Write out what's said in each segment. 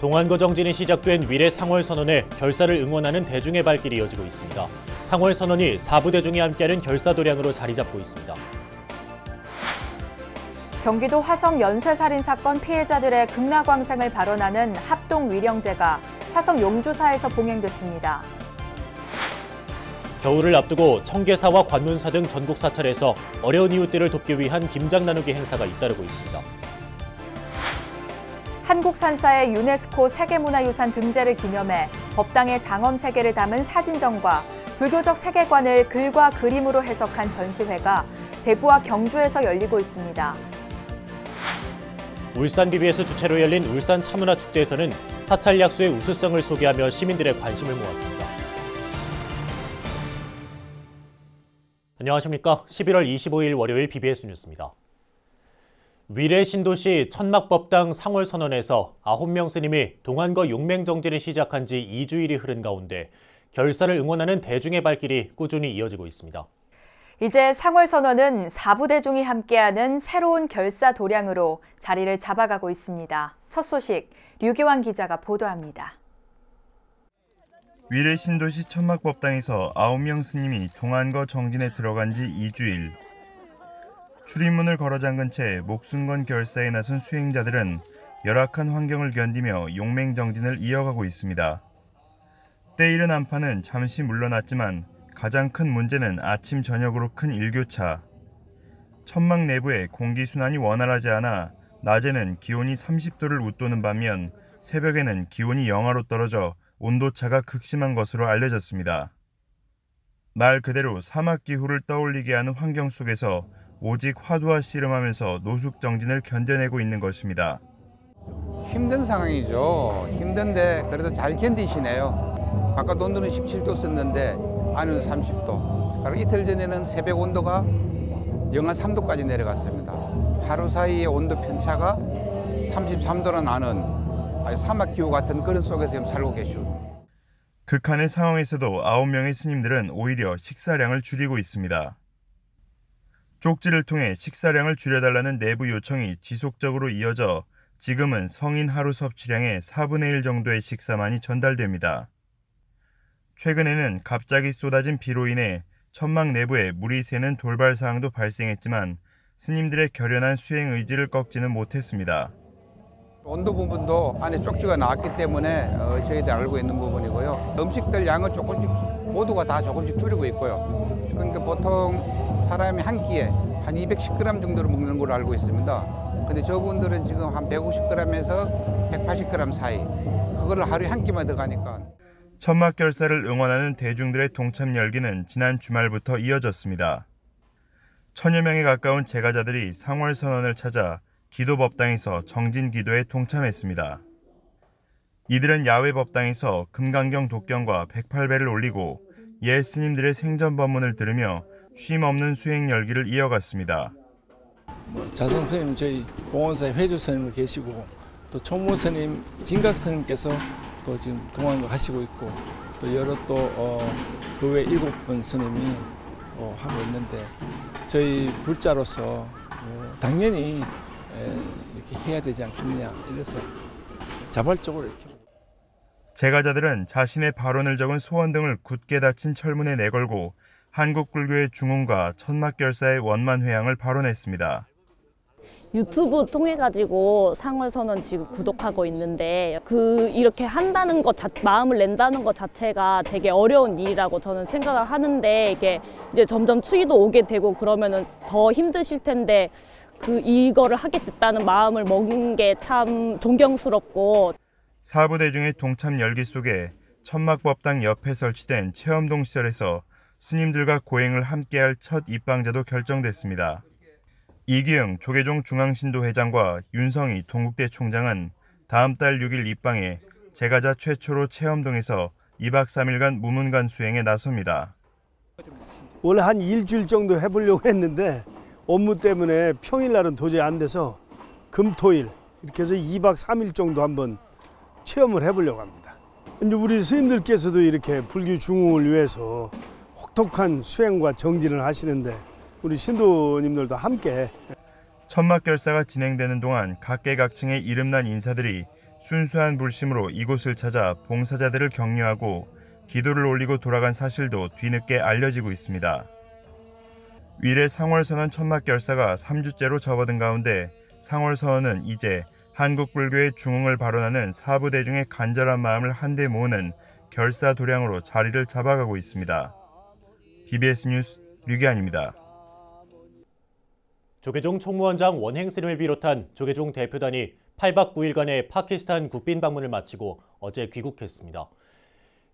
동안거 정진이 시작된 위례 상월선언에 결사를 응원하는 대중의 발길이 이어지고 있습니다. 상월선언이 4부 대중이 함께하는 결사도량으로 자리 잡고 있습니다. 경기도 화성 연쇄살인 사건 피해자들의 극락광생을 발언하는 합동 위령제가 화성 용주사에서 봉행됐습니다. 겨울을 앞두고 청계사와 관문사 등 전국 사찰에서 어려운 이웃들을 돕기 위한 김장 나누기 행사가 잇따르고 있습니다. 한국 산사의 유네스코 세계문화유산 등재를 기념해 법당의 장엄 세계를 담은 사진전과 불교적 세계관을 글과 그림으로 해석한 전시회가 대구와 경주에서 열리고 있습니다. 울산 BBS 주최로 열린 울산 차문화축제에서는 사찰 약수의 우수성을 소개하며 시민들의 관심을 모았습니다. 안녕하십니까. 11월 25일 월요일 BBS 뉴스입니다. 위례 신도시 천막법당 상월선언에서 9명 스님이 동안거 용맹정진을 시작한 지 2주일이 흐른 가운데 결사를 응원하는 대중의 발길이 꾸준히 이어지고 있습니다. 이제 상월선언은 4부 대중이 함께하는 새로운 결사 도량으로 자리를 잡아가고 있습니다. 첫 소식 류기환 기자가 보도합니다. 위례 신도시 천막법당에서 9명 스님이 동안거 정진에 들어간 지 2주일. 출입문을 걸어 잠근 채 목숨 건 결사에 나선 수행자들은 열악한 환경을 견디며 용맹정진을 이어가고 있습니다. 때이른 안파는 잠시 물러났지만 가장 큰 문제는 아침 저녁으로 큰 일교차. 천막 내부의 공기순환이 원활하지 않아 낮에는 기온이 30도를 웃도는 반면 새벽에는 기온이 영하로 떨어져 온도차가 극심한 것으로 알려졌습니다. 말 그대로 사막기후를 떠올리게 하는 환경 속에서 오직 화두와 씨름하면서 노숙정진을 견뎌내고 있는 것입니다. 힘든 상황이죠. 힘든데 그래도 잘 견디시네요. 바깥 온도는 17도 썼는데 안은 30도. 그리고 이틀 전에는 새벽 온도가 영하 3도까지 내려갔습니다. 하루 사이에 온도 편차가 33도나 나는 아주 사막기후 같은 그런 속에서 지금 살고 계시오. 극한의 상황에서도 9명의 스님들은 오히려 식사량을 줄이고 있습니다. 쪽지를 통해 식사량을 줄여달라는 내부 요청이 지속적으로 이어져 지금은 성인 하루 섭취량의 4분의 1 정도의 식사만이 전달됩니다. 최근에는 갑자기 쏟아진 비로 인해 천막 내부에 물이 새는 돌발 사항도 발생했지만 스님들의 결연한 수행 의지를 꺾지는 못했습니다. 온도 부분도 안에 쪽지가 나왔기 때문에 저희들 알고 있는 부분이고요. 음식들 양을 조금씩 모두가 다 조금씩 줄이고 있고요. 그러니까 보통 사람이 한 끼에 한 210g 정도를 먹는 걸로 알고 있습니다. 근데 저분들은 지금 한 150g에서 180g 사이. 그거를 하루에 한 끼만 더 가니까. 천막 결사를 응원하는 대중들의 동참 열기는 지난 주말부터 이어졌습니다. 1000여 명에 가까운 제가자들이 상월선언을 찾아 기도법당에서 정진 기도에 동참했습니다. 이들은 야외 법당에서 금강경 독경과 108배를 올리고 옛 스님들의 생전 법문을 들으며 쉼없는 수행 열기를 이어갔습니다. 자성 스님, 저희 봉원사에 회주 스님 계시고 또 총무 스님, 진각 스님께서 또 지금 동안거 하시고 있고 또 여러 그 외 7분 스님이 하고 있는데 저희 불자로서 당연히 이렇게 해야 되지 않겠느냐 이래서 자발적으로 이렇게. 제가자들은 자신의 발언을 적은 소원 등을 굳게 닫힌 철문에 내걸고 한국불교의 중흥과 천막결사의 원만회양을 발언했습니다. 유튜브 통해 가지고 상월선언 지금 구독하고 있는데 이렇게 한다는 것 마음을 낸다는 것 자체가 되게 어려운 일이라고 저는 생각을 하는데 이게 이제 점점 추위도 오게 되고 그러면은 더 힘드실 텐데 이거를 하게 됐다는 마음을 먹은 게 참 존경스럽고. 4부 대중의 동참 열기 속에 천막법당 옆에 설치된 체험동 시설에서 스님들과 고행을 함께할 첫 입방자도 결정됐습니다. 이기영 조계종 중앙신도 회장과 윤성희 동국대 총장은 다음 달 6일 입방에 제가자 최초로 체험동에서 2박 3일간 무문관 수행에 나섭니다. 원래 한 일주일 정도 해보려고 했는데 업무 때문에 평일날은 도저히 안 돼서 금토일 이렇게 해서 2박 3일 정도 한번 체험을 해보려고 합니다. 이제 우리 스님들께서도 이렇게 불교 중흥을 위해서 혹독한 수행과 정진을 하시는데 우리 신도님들도 함께. 천막결사가 진행되는 동안 각계각층의 이름난 인사들이 순수한 불심으로 이곳을 찾아 봉사자들을 격려하고 기도를 올리고 돌아간 사실도 뒤늦게 알려지고 있습니다. 위례 상월선언 천막결사가 3주째로 접어든 가운데 상월선언은 이제 한국불교의 중흥을 발언하는 사부대중의 간절한 마음을 한데 모으는 결사도량으로 자리를 잡아가고 있습니다. BBS 뉴스 류기환입니다. 조계종 총무원장 원행 스님을 비롯한 조계종 대표단이 8박 9일간의 파키스탄 국빈 방문을 마치고 어제 귀국했습니다.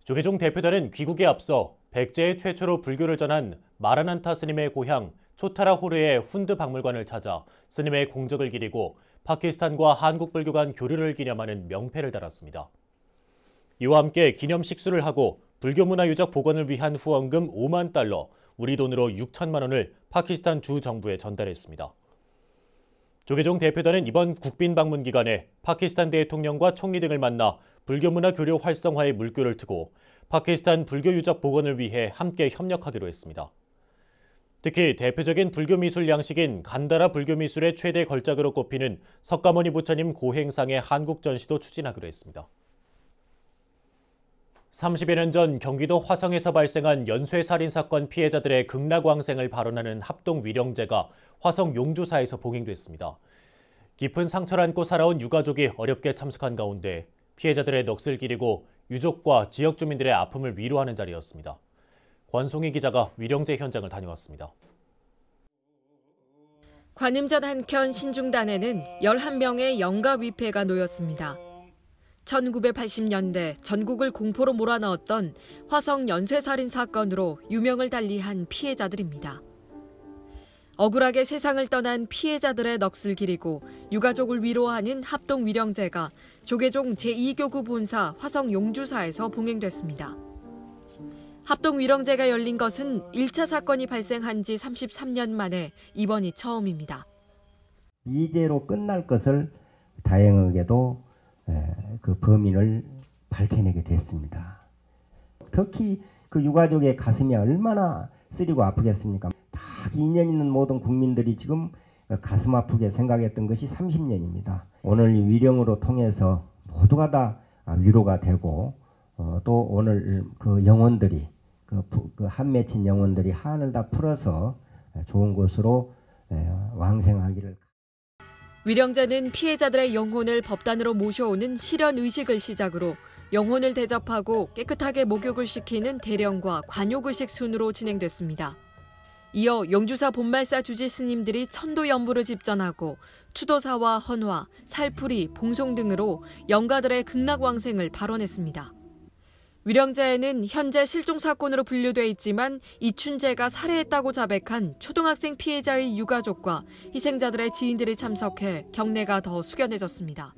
조계종 대표단은 귀국에 앞서 백제의 최초로 불교를 전한 마라난타 스님의 고향 초타라 호르의 훈드 박물관을 찾아 스님의 공적을 기리고 파키스탄과 한국 불교 간 교류를 기념하는 명패를 달았습니다. 이와 함께 기념 식수를 하고 불교문화 유적 복원을 위한 후원금 5만 달러, 우리 돈으로 6천만 원을 파키스탄 주 정부에 전달했습니다. 조계종 대표단은 이번 국빈 방문 기간에 파키스탄 대통령과 총리 등을 만나 불교문화 교류 활성화에 물꼬를 트고 파키스탄 불교 유적 복원을 위해 함께 협력하기로 했습니다. 특히 대표적인 불교 미술 양식인 간다라 불교 미술의 최대 걸작으로 꼽히는 석가모니 부처님 고행상의 한국 전시도 추진하기로 했습니다. 30여 년 전 경기도 화성에서 발생한 연쇄살인 사건 피해자들의 극락왕생을 발언하는 합동 위령제가 화성 용주사에서 봉행됐습니다. 깊은 상처를 안고 살아온 유가족이 어렵게 참석한 가운데 피해자들의 넋을 기리고 유족과 지역 주민들의 아픔을 위로하는 자리였습니다. 권송희 기자가 위령제 현장을 다녀왔습니다. 관음전 한켠 신중단에는 11명의 영가 위패가 놓였습니다. 1980년대 전국을 공포로 몰아넣었던 화성 연쇄살인 사건으로 유명을 달리한 피해자들입니다. 억울하게 세상을 떠난 피해자들의 넋을 기리고 유가족을 위로하는 합동 위령제가 조계종 제2교구 본사 화성 용주사에서 봉행됐습니다. 합동 위령제가 열린 것은 1차 사건이 발생한 지 33년 만에 이번이 처음입니다. 미제로 끝날 것을 다행하게도 그 범인을 밝혀내게 됐습니다. 특히 그 유가족의 가슴이 얼마나 쓰리고 아프겠습니까? 다 인연 있는 모든 국민들이 지금 가슴 아프게 생각했던 것이 30년입니다. 오늘 이 위령으로 통해서 모두가 다 위로가 되고 또 오늘 그 영혼들이 그 한 맺힌 영혼들이 한을 다 풀어서 좋은 곳으로 왕생하기를. 위령제는 피해자들의 영혼을 법단으로 모셔오는 실현의식을 시작으로 영혼을 대접하고 깨끗하게 목욕을 시키는 대령과 관욕의식 순으로 진행됐습니다. 이어 용주사 본말사 주지 스님들이 천도 연부를 집전하고 추도사와 헌화, 살풀이, 봉송 등으로 영가들의 극락왕생을 발언했습니다. 위령제에는 현재 실종사건으로 분류돼 있지만 이춘재가 살해했다고 자백한 초등학생 피해자의 유가족과 희생자들의 지인들이 참석해 경례가 더 숙연해졌습니다.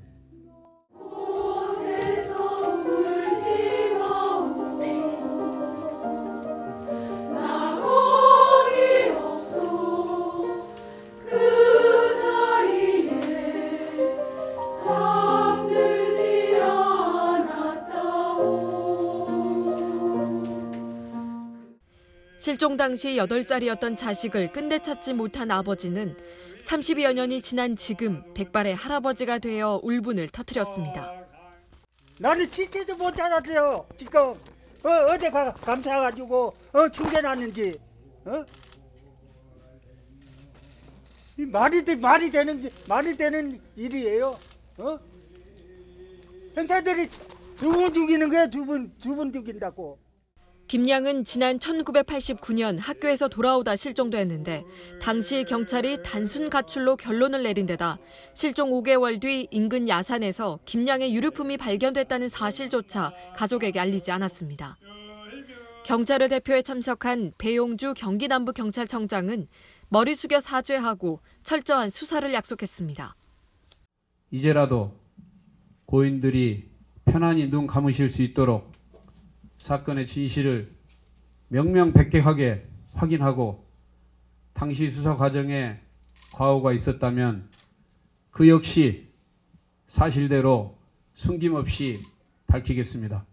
실종 당시 8살이었던 자식을 끝내 찾지 못한 아버지는 30여 년이 지난 지금 백발의 할아버지가 되어 울분을 터뜨렸습니다. 나는 진짜도 못 찾았어요. 지금 어디 감사가지고 숨겨놨는지 이 말이 되는 일이에요. 형사들이 두 분 죽이는 거야. 두 분 죽인다고. 김양은 지난 1989년 학교에서 돌아오다 실종됐는데 당시 경찰이 단순 가출로 결론을 내린 데다 실종 5개월 뒤 인근 야산에서 김양의 유류품이 발견됐다는 사실조차 가족에게 알리지 않았습니다. 경찰을 대표해 참석한 배용주 경기남부경찰청장은 머리 숙여 사죄하고 철저한 수사를 약속했습니다. 이제라도 고인들이 편안히 눈 감으실 수 있도록 사건의 진실을 명명백백하게 확인하고 당시 수사 과정에 과오가 있었다면 그 역시 사실대로 숨김없이 밝히겠습니다.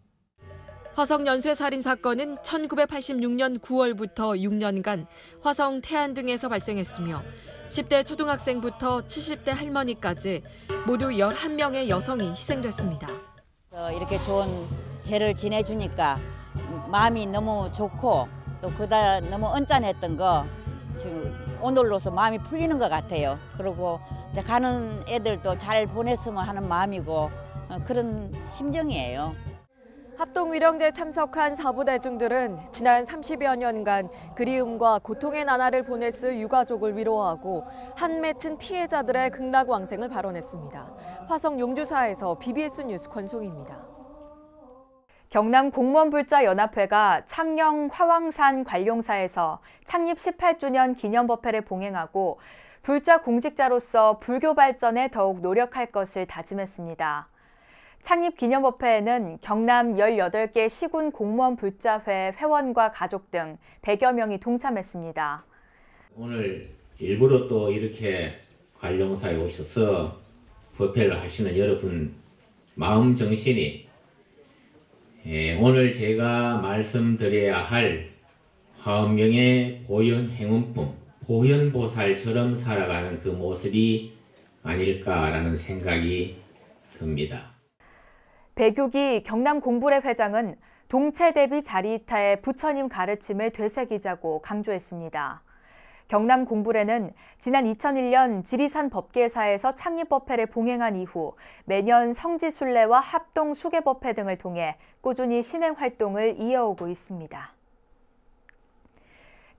화성 연쇄살인 사건은 1986년 9월부터 6년간 화성, 태안 등에서 발생했으며 10대 초등학생부터 70대 할머니까지 모두 11명의 여성이 희생됐습니다. 이렇게 좋은 죄를 지내주니까 마음이 너무 좋고 또 그날 너무 언짢았던 거 지금 오늘로서 마음이 풀리는 것 같아요. 그리고 이제 가는 애들도 잘 보냈으면 하는 마음이고 그런 심정이에요. 합동위령제에 참석한 사부 대중들은 지난 30여 년간 그리움과 고통의 나날을 보냈을 유가족을 위로하고 한 맺힌 피해자들의 극락왕생을 발언했습니다. 화성 용주사에서 BBS 뉴스 권송입니다. 경남 공무원불자연합회가 창녕 화왕산 관룡사에서 창립 18주년 기념법회를 봉행하고 불자 공직자로서 불교 발전에 더욱 노력할 것을 다짐했습니다. 창립 기념법회에는 경남 18개 시군 공무원 불자회 회원과 가족 등 100여 명이 동참했습니다. 오늘 일부러 또 이렇게 관룡사에 오셔서 법회를 하시는 여러분 마음 정신이 오늘 제가 말씀드려야 할 화엄경의 보현 행운품, 보현보살처럼 살아가는 그 모습이 아닐까라는 생각이 듭니다. 배규기 경남 공불회 회장은 동체 대비 자리이타의 부처님 가르침을 되새기자고 강조했습니다. 경남 공불회는 지난 2001년 지리산 법계사에서 창립법회를 봉행한 이후 매년 성지순례와 합동 수계법회 등을 통해 꾸준히 신행 활동을 이어오고 있습니다.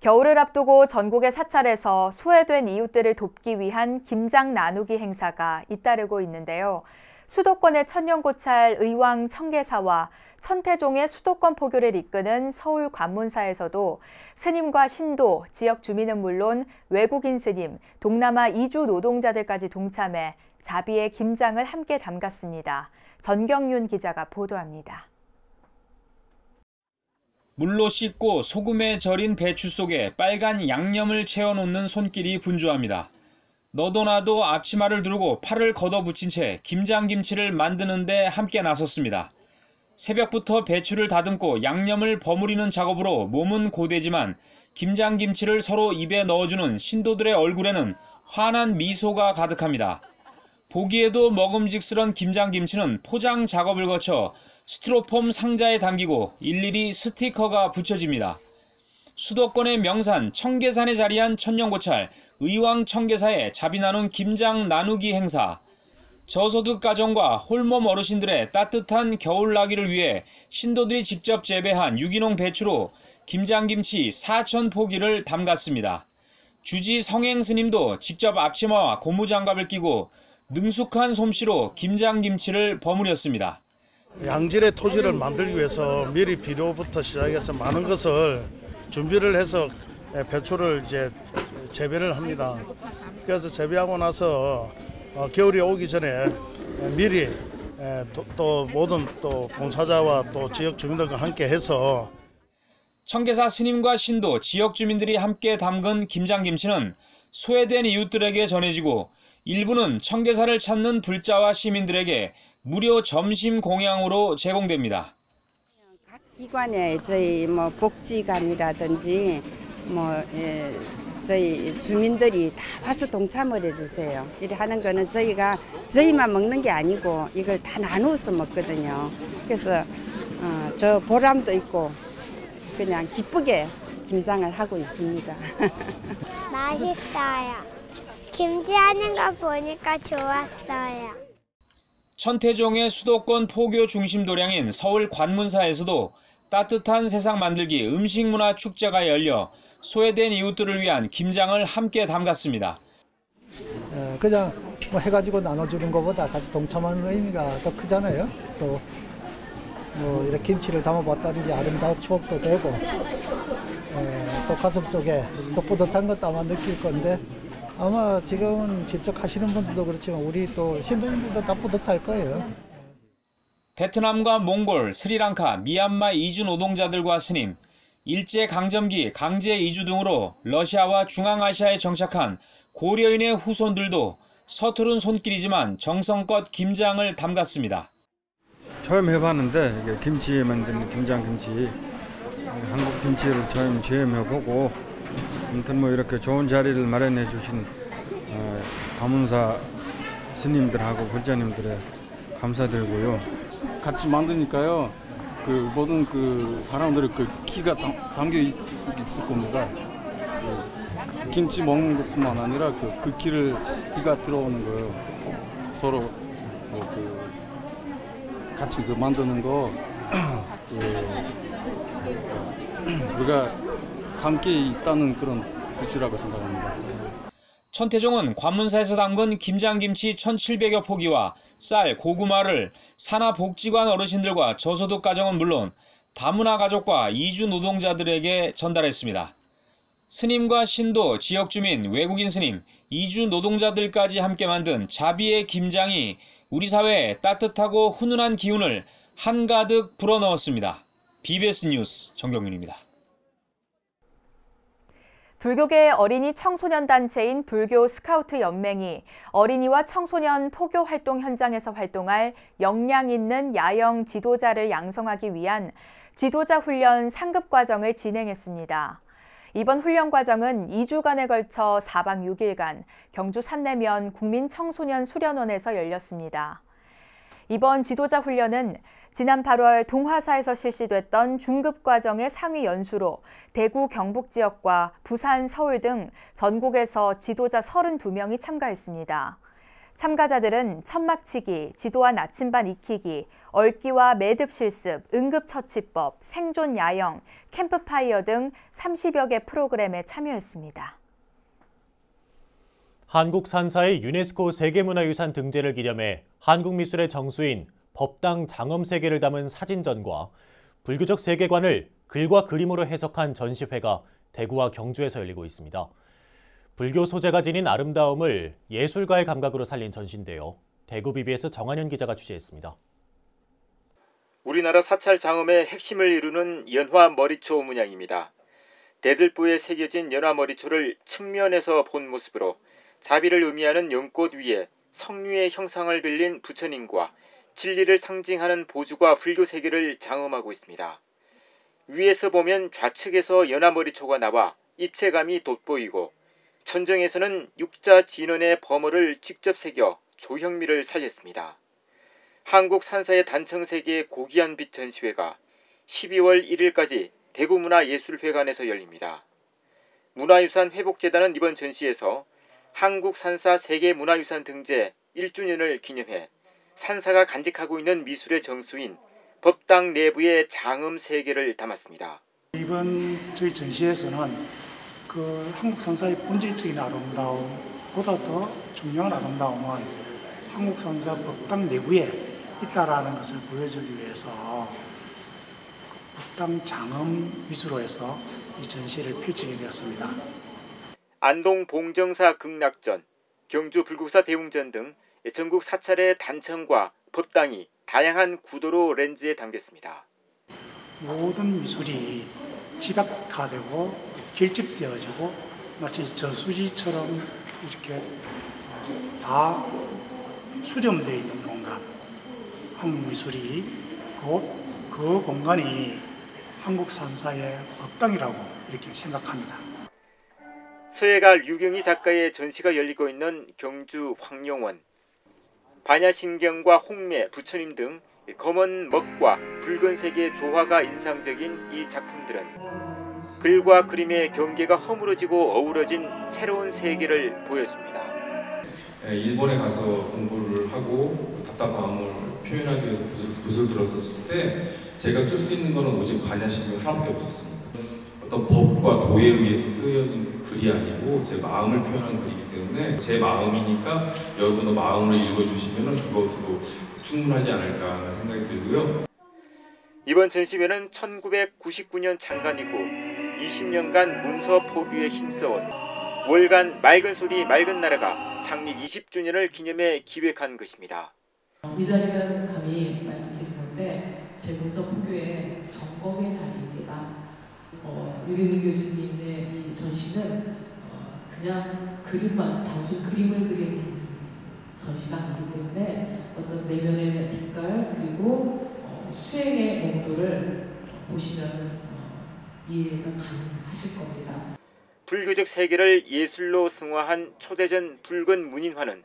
겨울을 앞두고 전국의 사찰에서 소외된 이웃들을 돕기 위한 김장 나누기 행사가 잇따르고 있는데요. 수도권의 천년고찰 의왕 청계사와 천태종의 수도권 포교를 이끄는 서울 관문사에서도 스님과 신도, 지역 주민은 물론 외국인 스님, 동남아 이주 노동자들까지 동참해 자비의 김장을 함께 담갔습니다. 전경윤 기자가 보도합니다. 물로 씻고 소금에 절인 배추 속에 빨간 양념을 채워놓는 손길이 분주합니다. 너도 나도 앞치마를 두르고 팔을 걷어붙인 채 김장김치를 만드는 데 함께 나섰습니다. 새벽부터 배추를 다듬고 양념을 버무리는 작업으로 몸은 고되지만 김장김치를 서로 입에 넣어주는 신도들의 얼굴에는 환한 미소가 가득합니다. 보기에도 먹음직스런 김장김치는 포장 작업을 거쳐 스티로폼 상자에 담기고 일일이 스티커가 붙여집니다. 수도권의 명산 청계산에 자리한 천년고찰 의왕 청계사의 자비 나눈 김장 나누기 행사. 저소득 가정과 홀몸 어르신들의 따뜻한 겨울나기를 위해 신도들이 직접 재배한 유기농 배추로 김장김치 4,000포기를 담갔습니다. 주지 성행 스님도 직접 앞치마와 고무장갑을 끼고 능숙한 솜씨로 김장김치를 버무렸습니다. 양질의 토지를 만들기 위해서 미리 비료부터 시작해서 많은 것을 준비를 해서 배추를 이제 재배를 합니다. 그래서 재배하고 나서 겨울이 오기 전에 미리 또 모든 또 봉사자와 또 지역 주민들과 함께 해서 청계사 스님과 신도, 지역 주민들이 함께 담근 김장김치는 소외된 이웃들에게 전해지고 일부는 청계사를 찾는 불자와 시민들에게 무료 점심 공양으로 제공됩니다. 각 기관에 저희 복지관이라든지 저희 주민들이 다 와서 동참을 해주세요. 이렇게 하는 거는 저희만 먹는 게 아니고 이걸 다 나누어서 먹거든요. 그래서 더 보람도 있고 그냥 기쁘게 김장을 하고 있습니다. 맛있어요. 김치하는 거 보니까 좋았어요. 천태종의 수도권 포교 중심 도량인 서울 관문사에서도 따뜻한 세상 만들기 음식문화 축제가 열려 소외된 이웃들을 위한 김장을 함께 담갔습니다. 그냥 해가지고 나눠주는 것보다 같이 동참하는 의미가 더 크잖아요. 또 이렇게 김치를 담아봤다는 게 아름다운 추억도 되고 또 가슴속에 또 뿌듯한 것도 아마 느낄 건데 아마 지금은 직접 하시는 분들도 그렇지만 우리 또 신도님들도 다 뿌듯할 거예요. 베트남과 몽골, 스리랑카, 미얀마 이주 노동자들과 스님, 일제강점기 강제 이주 등으로 러시아와 중앙아시아에 정착한 고려인의 후손들도 서투른 손길이지만 정성껏 김장을 담갔습니다. 처음 해봤는데 이게 김치에 만든 김장김치, 한국 김치를 처음 체험해보고 아무튼 뭐 이렇게 좋은 자리를 마련해 주신 가문사 스님들하고 불자님들에 감사드리고요. 같이 만드니까요. 그 모든 그 사람들의 그 기가 담겨 있을 겁니다. 그 김치 먹는 것뿐만 아니라 그 기가 들어오는 거예요. 서로 같이 그 만드는 거 우리가 함께 있다는 그런 뜻이라고 생각합니다. 천태종은 관문사에서 담근 김장김치 1,700여 포기와 쌀, 고구마를 산하복지관 어르신들과 저소득 가정은 물론 다문화 가족과 이주 노동자들에게 전달했습니다. 스님과 신도, 지역주민, 외국인 스님, 이주 노동자들까지 함께 만든 자비의 김장이 우리 사회에 따뜻하고 훈훈한 기운을 한가득 불어넣었습니다. BBS 뉴스 정경민입니다. 불교계 어린이 청소년 단체인 불교 스카우트 연맹이 어린이와 청소년 포교 활동 현장에서 활동할 역량 있는 야영 지도자를 양성하기 위한 지도자 훈련 상급 과정을 진행했습니다. 이번 훈련 과정은 2주간에 걸쳐 4박 6일간 경주 산내면 국민청소년 수련원에서 열렸습니다. 이번 지도자 훈련은 지난 8월 동화사에서 실시됐던 중급과정의 상위 연수로 대구, 경북 지역과 부산, 서울 등 전국에서 지도자 32명이 참가했습니다. 참가자들은 천막치기, 지도와 나침반 익히기, 얽기와 매듭 실습, 응급처치법, 생존 야영, 캠프파이어 등 30여 개 프로그램에 참여했습니다. 한국 산사의 유네스코 세계문화유산 등재를 기념해 한국미술의 정수인 법당 장엄 세계를 담은 사진전과 불교적 세계관을 글과 그림으로 해석한 전시회가 대구와 경주에서 열리고 있습니다. 불교 소재가 지닌 아름다움을 예술가의 감각으로 살린 전시인데요. 대구 BBS 정한현 기자가 취재했습니다. 우리나라 사찰 장엄의 핵심을 이루는 연화 머리초 문양입니다. 대들보에 새겨진 연화 머리초를 측면에서 본 모습으로 자비를 의미하는 연꽃 위에 성류의 형상을 빌린 부처님과 진리를 상징하는 보주가 불교 세계를 장엄하고 있습니다. 위에서 보면 좌측에서 연화머리초가 나와 입체감이 돋보이고 천정에서는 육자 진원의 범어를 직접 새겨 조형미를 살렸습니다. 한국 산사의 단청세계의 고귀한 빛 전시회가 12월 1일까지 대구문화예술회관에서 열립니다. 문화유산 회복재단은 이번 전시에서 한국 산사 세계문화유산 등재 1주년을 기념해 산사가 간직하고 있는 미술의 정수인 법당 내부의 장엄 세계를 담았습니다. 이번 저희 전시에서는 그 한국 산사의 본질적인 아름다움보다 더 중요한 아름다움은 한국 산사 법당 내부에 있다라는 것을 보여주기 위해서 법당 장엄 미술로 해서 이 전시를 펼치게 되었습니다. 안동 봉정사 극락전, 경주 불국사 대웅전 등 전국 사찰의 단청과 법당이 다양한 구도로 렌즈에 담겼습니다. 모든 미술이 지각화되고 결집되어지고 마치 저수지처럼 이렇게 다 수렴되어 있는 공간, 한국 미술이 곧 그 공간이 한국 산사의 법당이라고 이렇게 생각합니다. 서예가 류경희 작가의 전시가 열리고 있는 경주 황룡원, 반야신경과 홍매, 부처님 등 검은 먹과 붉은색의 조화가 인상적인 이 작품들은 글과 그림의 경계가 허물어지고 어우러진 새로운 세계를 보여줍니다. 일본에 가서 공부를 하고 답답함을 표현하기 위해서 붓을 들었었을 때 제가 쓸 수 있는 것은 오직 반야신경 하나밖에 없었습니다. 어떤 법과 도에 의해서 쓰여진 글이 아니고 제 마음을 표현한 글이기 때문에 제 마음이니까 여러분도 마음으로 읽어주시면 그것으로 충분하지 않을까 하는 생각이 들고요. 이번 전시회는 1999년 창간이고 20년간 문서 포교에 힘써온 월간 맑은 소리 맑은 나라가 창립 20주년을 기념해 기획한 것입니다. 이 자리는 감히 말씀드린 건데 제 문서 포교의 점검의 자리입니다. 유경희 교수님의 이 전시는 그냥 그림만, 단순 그림을 그린 전시가 아니기 때문에 어떤 내면의 빛깔 그리고 것들을 보시면 이해가 가능하실 겁니다. 불교적 세계를 예술로 승화한 초대전 붉은 문인화는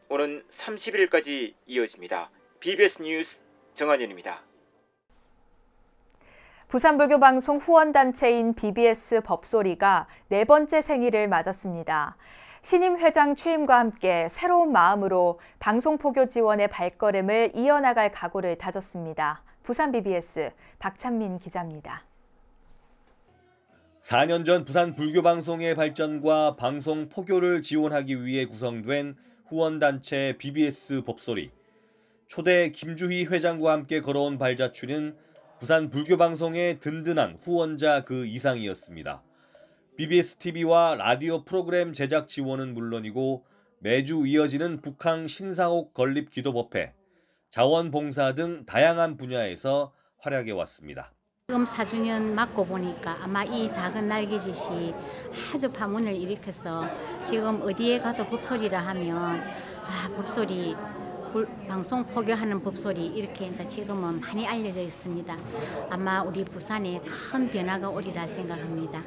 오는 30일까지 이어집니다. BBS 뉴스 정한현입니다. 부산불교방송 후원단체인 BBS 법소리가 4번째 생일을 맞았습니다. 신임 회장 취임과 함께 새로운 마음으로 방송 포교 지원의 발걸음을 이어나갈 각오를 다졌습니다. 부산 BBS 박찬민 기자입니다. 4년 전 부산 불교방송의 발전과 방송 포교를 지원하기 위해 구성된 후원단체 BBS 법소리. 초대 김주희 회장과 함께 걸어온 발자취는 부산 불교방송의 든든한 후원자 그 이상이었습니다. BBS TV와 라디오 프로그램 제작 지원은 물론이고 매주 이어지는 북항 신사옥 건립 기도법회, 자원봉사 등 다양한 분야에서 활약해왔습니다. 지금 4주년 맞고 보니까 아마 이 작은 날개짓이 아주 파문을 일으켜서 지금 어디에 가도 법소리라 하면 법소리, 방송 포교하는 법소리 이렇게 이제 지금은 많이 알려져 있습니다. 아마 우리 부산에 큰 변화가 오리라 생각합니다.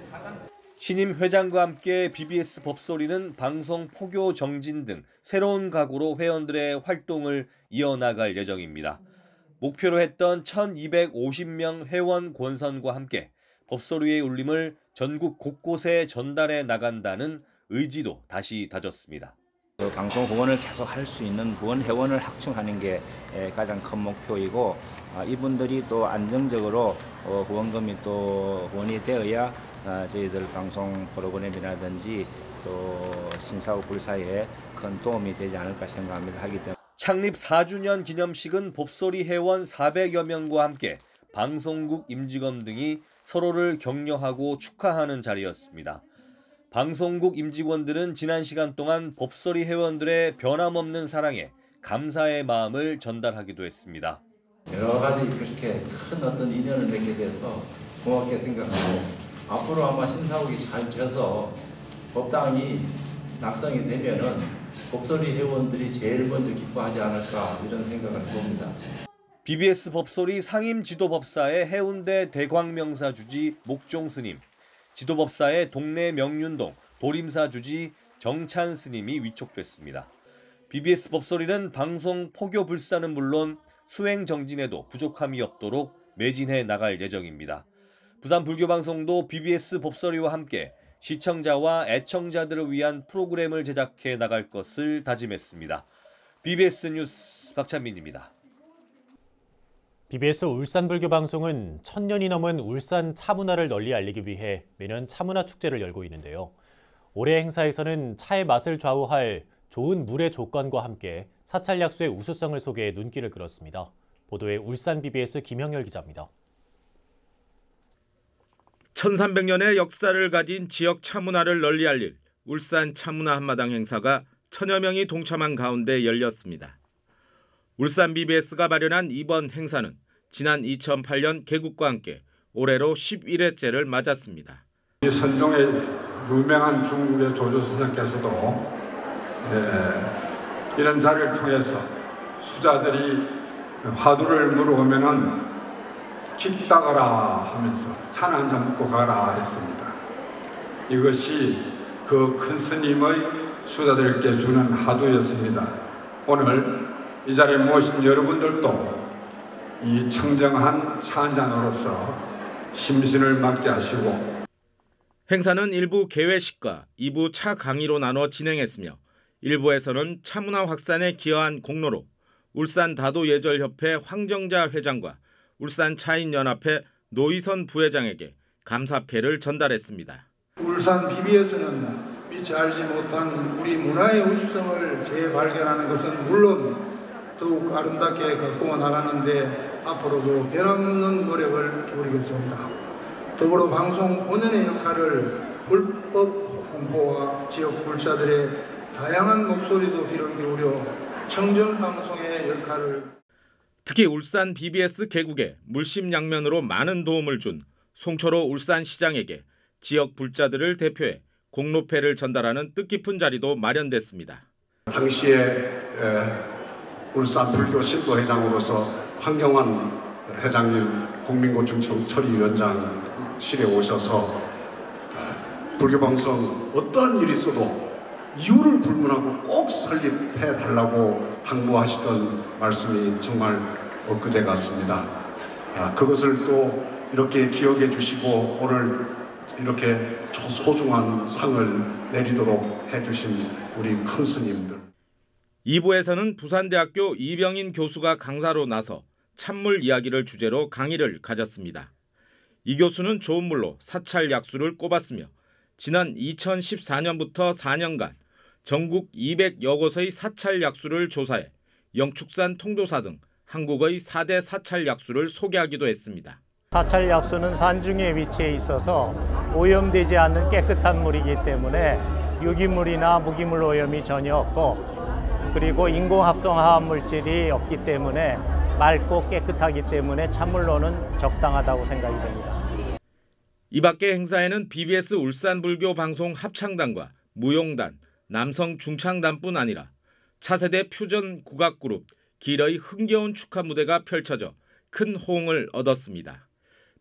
신임 회장과 함께 BBS 법소리는 방송 포교 정진 등 새로운 각오로 회원들의 활동을 이어나갈 예정입니다. 목표로 했던 1250명 회원 권선과 함께 법소리의 울림을 전국 곳곳에 전달해 나간다는 의지도 다시 다졌습니다. 방송 후원을 계속 할 수 있는 후원 회원을 확충하는 게 가장 큰 목표이고 이분들이 또 안정적으로 후원금이 또 후원이 되어야 저희들 방송 프로그램이라든지 또 신사옥 불사에 큰 도움이 되지 않을까 생각합니다. 하기 때문에 창립 4주년 기념식은 법소리 회원 400여 명과 함께 방송국 임직원 등이 서로를 격려하고 축하하는 자리였습니다. 방송국 임직원들은 지난 시간 동안 법소리 회원들의 변함없는 사랑에 감사의 마음을 전달하기도 했습니다. 여러 가지 그렇게 큰 어떤 인연을 맺게 돼서 고맙게 생각하고 앞으로 아마 신사옥이 잘 져서 법당이 낙성이 되면은 법소리 회원들이 제일 먼저 기뻐하지 않을까 이런 생각을 해봅니다. BBS 법소리 상임 지도법사의 해운대 대광명사 주지 목종 스님, 지도법사의 동래 명륜동 도림사 주지 정찬 스님이 위촉됐습니다. BBS 법소리는 방송 포교 불사는 물론 수행 정진에도 부족함이 없도록 매진해 나갈 예정입니다. 부산 불교방송도 BBS 법소리와 함께 시청자와 애청자들을 위한 프로그램을 제작해 나갈 것을 다짐했습니다. BBS 뉴스 박찬민입니다. BBS 울산불교방송은 1000년이 넘은 울산 차문화를 널리 알리기 위해 매년 차문화 축제를 열고 있는데요. 올해 행사에서는 차의 맛을 좌우할 좋은 물의 조건과 함께 사찰 약수의 우수성을 소개해 눈길을 끌었습니다. 보도에 울산 BBS 김형열 기자입니다. 1300년의 역사를 가진 지역 차문화를 널리 알릴 울산 차문화 한마당 행사가 1000여 명이 동참한 가운데 열렸습니다. 울산 BBS가 마련한 이번 행사는 지난 2008년 개국과 함께 올해로 11회째를 맞았습니다. 이 선종의 유명한 중국의 조조스님께서도 이런 자리를 통해서 수자들이 화두를 물어오면은 기따가라 하면서 차는 한 잔 먹고 가라 했습니다. 이것이 그 큰 스님의 수자들에게 주는 화두였습니다. 오늘 이 자리에 모신 여러분들도 이 청정한 차 한 잔으로서 심신을 맑게 하시고 행사는 1부 개회식과 2부 차 강의로 나눠 진행했으며 1부에서는 차문화 확산에 기여한 공로로 울산 다도예절협회 황정자 회장과 울산 차인연합회 노희선 부회장에게 감사패를 전달했습니다. 울산 BBS는 미처 알지 못한 우리 문화의 우수성을 재발견하는 것은 물론 더욱 아름답게 가꾸어 나가는데 앞으로도 변함없는 노력을 기울이겠습니다. 더불어 방송 본연의 역할을 불법 홍보와 지역 불사들의 다양한 목소리도 귀를 기울여 청정방송의 역할을 특히 울산 BBS 개국에 물심양면으로 많은 도움을 준 송철호 울산시장에게 지역 불자들을 대표해 공로패를 전달하는 뜻깊은 자리도 마련됐습니다. 당시에 울산 불교 신도회장으로서 황경환 회장님 국민고충 처리위원장실에 오셔서 불교방송 어떠한 일이 있어도 이유를 불문하고 꼭 설립해 달라고 당부하시던 말씀이 정말 엊그제 같습니다. 그것을 또 이렇게 기억해 주시고 오늘 이렇게 소중한 상을 내리도록 해주신 우리 큰 스님들. 2부에서는 부산대학교 이병인 교수가 강사로 나서 찬물 이야기를 주제로 강의를 가졌습니다. 이 교수는 좋은 물로 사찰 약수를 꼽았으며 지난 2014년부터 4년간 전국 200여 곳의 사찰 약수를 조사해 영축산 통도사 등 한국의 4대 사찰 약수를 소개하기도 했습니다. 사찰 약수는 산중에 위치해 있어서 오염되지 않는 깨끗한 물이기 때문에 유기물이나 무기물 오염이 전혀 없고, 그리고 인공합성화합 물질이 없기 때문에 맑고 깨끗하기 때문에 찬물로는 적당하다고 생각이 됩니다. 이 밖에 행사에는 BBS 울산불교 방송 합창단과 무용단, 남성 중창단뿐 아니라 차세대 퓨전 국악그룹 길의 흥겨운 축하 무대가 펼쳐져 큰 호응을 얻었습니다.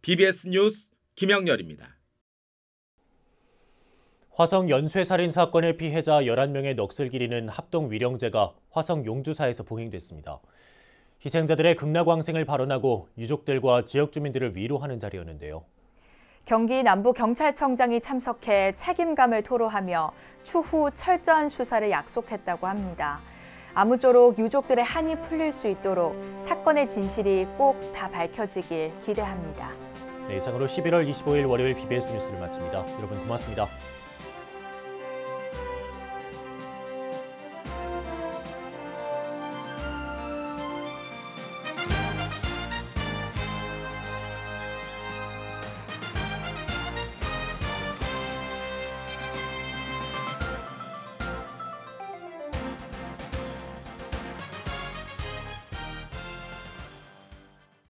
BBS 뉴스 김영렬입니다. 화성 연쇄살인 사건의 피해자 11명의 넋을 기리는 합동위령제가 화성 용주사에서 봉행됐습니다. 희생자들의 극락왕생을 발언하고 유족들과 지역 주민들을 위로하는 자리였는데요. 경기 남부경찰청장이 참석해 책임감을 토로하며 추후 철저한 수사를 약속했다고 합니다. 아무쪼록 유족들의 한이 풀릴 수 있도록 사건의 진실이 꼭 다 밝혀지길 기대합니다. 네, 이상으로 11월 25일 월요일 BBS 뉴스를 마칩니다. 여러분 고맙습니다.